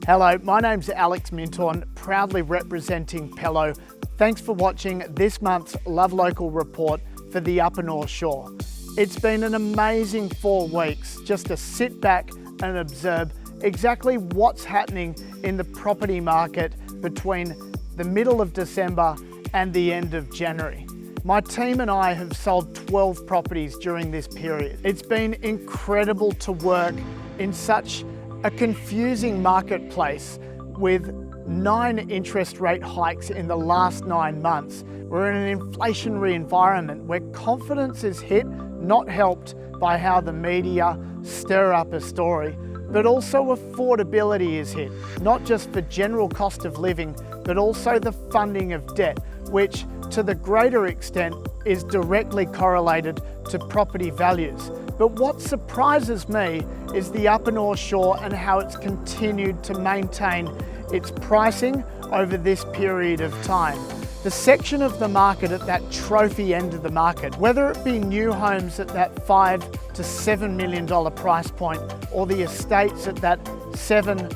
Hello, my name's Alex Mintorn, proudly representing Pello. Thanks for watching this month's Love Local report for the Upper North Shore. It's been an amazing 4 weeks just to sit back and observe exactly what's happening in the property market between the middle of December and the end of January. My team and I have sold 12 properties during this period. It's been incredible to work in such a confusing marketplace with 9 interest rate hikes in the last 9 months. We're in an inflationary environment where confidence is hit, not helped by how the media stir up a story, but also affordability is hit, not just for general cost of living, but also the funding of debt, which to the greater extent is directly correlated to property values. But what surprises me is the Upper North Shore and how it's continued to maintain its pricing over this period of time. The section of the market at that trophy end of the market, whether it be new homes at that $5 to $7 million price point or the estates at that $7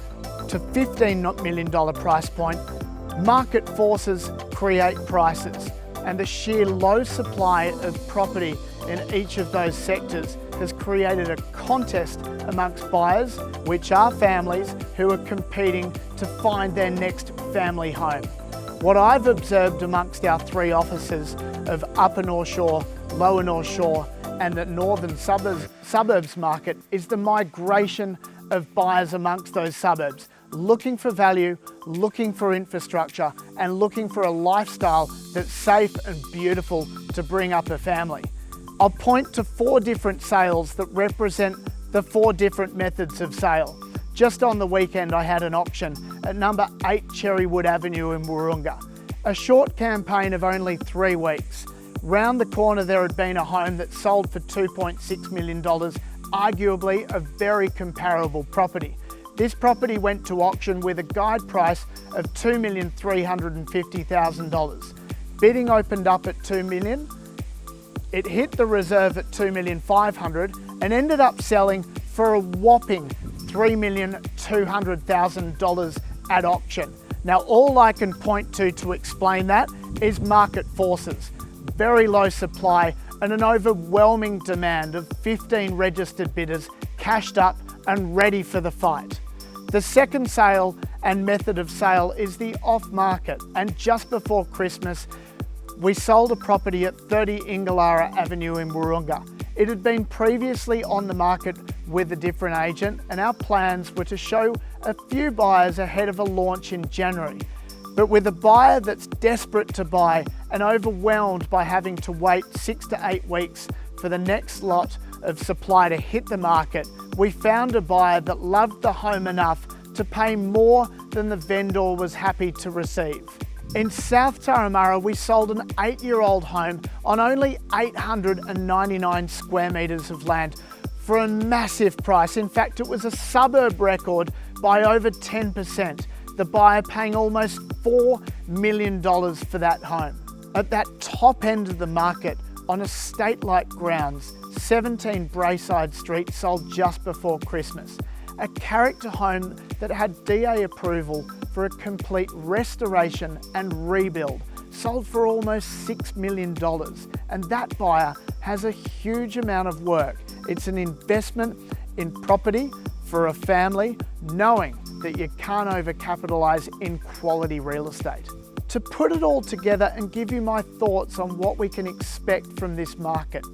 to $15 million price point, market forces create prices, and the sheer low supply of property in each of those sectors has created a contest amongst buyers, which are families who are competing to find their next family home. What I've observed amongst our 3 offices of Upper North Shore, Lower North Shore and the northern suburbs market is the migration of buyers amongst those suburbs, looking for value, looking for infrastructure and looking for a lifestyle that's safe and beautiful to bring up a family. I'll point to 4 different sales that represent the 4 different methods of sale. Just on the weekend I had an auction at number 8 Cherrywood Avenue in Wahroonga. A short campaign of only 3 weeks. Round the corner there had been a home that sold for $2.6 million, arguably a very comparable property. This property went to auction with a guide price of $2,350,000. Bidding opened up at $2 million. It hit the reserve at $2,500,000 and ended up selling for a whopping $3,200,000 at auction. Now, all I can point to explain that is market forces, very low supply and an overwhelming demand of 15 registered bidders cashed up and ready for the fight. The second sale and method of sale is the off-market, and just before Christmas, we sold a property at 30 Ingalara Avenue in Wahroonga. It had been previously on the market with a different agent, and our plans were to show a few buyers ahead of a launch in January. But with a buyer that's desperate to buy and overwhelmed by having to wait 6 to 8 weeks for the next lot of supply to hit the market, we found a buyer that loved the home enough to pay more than the vendor was happy to receive. In South Turramurra, we sold an 8-year-old home on only 899 square metres of land for a massive price. In fact, it was a suburb record by over 10%. The buyer paying almost $4 million for that home. At that top end of the market, on estate-like grounds, 17 Brayside Street sold just before Christmas. A character home that had DA approval for a complete restoration and rebuild, sold for almost $6 million. And that buyer has a huge amount of work. It's an investment in property for a family, knowing that you can't overcapitalise in quality real estate. To put it all together and give you my thoughts on what we can expect from this market.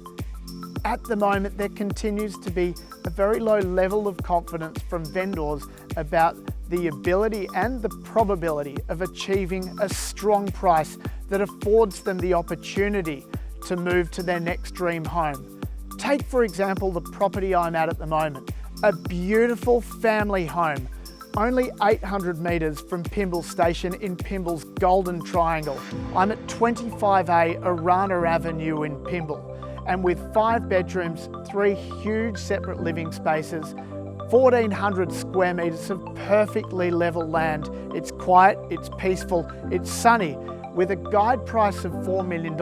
At the moment, there continues to be a very low level of confidence from vendors about the ability and the probability of achieving a strong price that affords them the opportunity to move to their next dream home. Take, for example, the property I'm at the moment, a beautiful family home, only 800 metres from Pymble Station in Pymble's Golden Triangle. I'm at 25A Arana Avenue in Pymble, and with 5 bedrooms, 3 huge separate living spaces, 1,400 square metres of perfectly level land. It's quiet, it's peaceful, it's sunny. With a guide price of $4 million,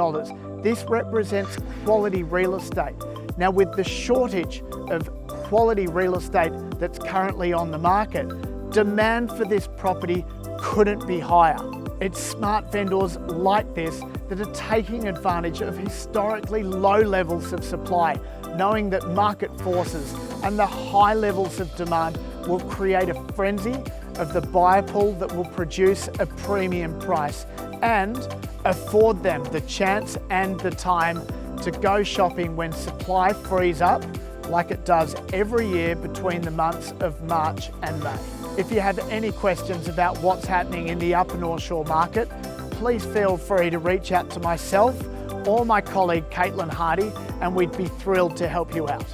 this represents quality real estate. Now, with the shortage of quality real estate that's currently on the market, demand for this property couldn't be higher. It's smart vendors like this that are taking advantage of historically low levels of supply, knowing that market forces and the high levels of demand will create a frenzy of the buyer pool that will produce a premium price and afford them the chance and the time to go shopping when supply frees up, like it does every year between the months of March and May. If you have any questions about what's happening in the Upper North Shore market, please feel free to reach out to myself or my colleague Caitlin Hardy, and we'd be thrilled to help you out.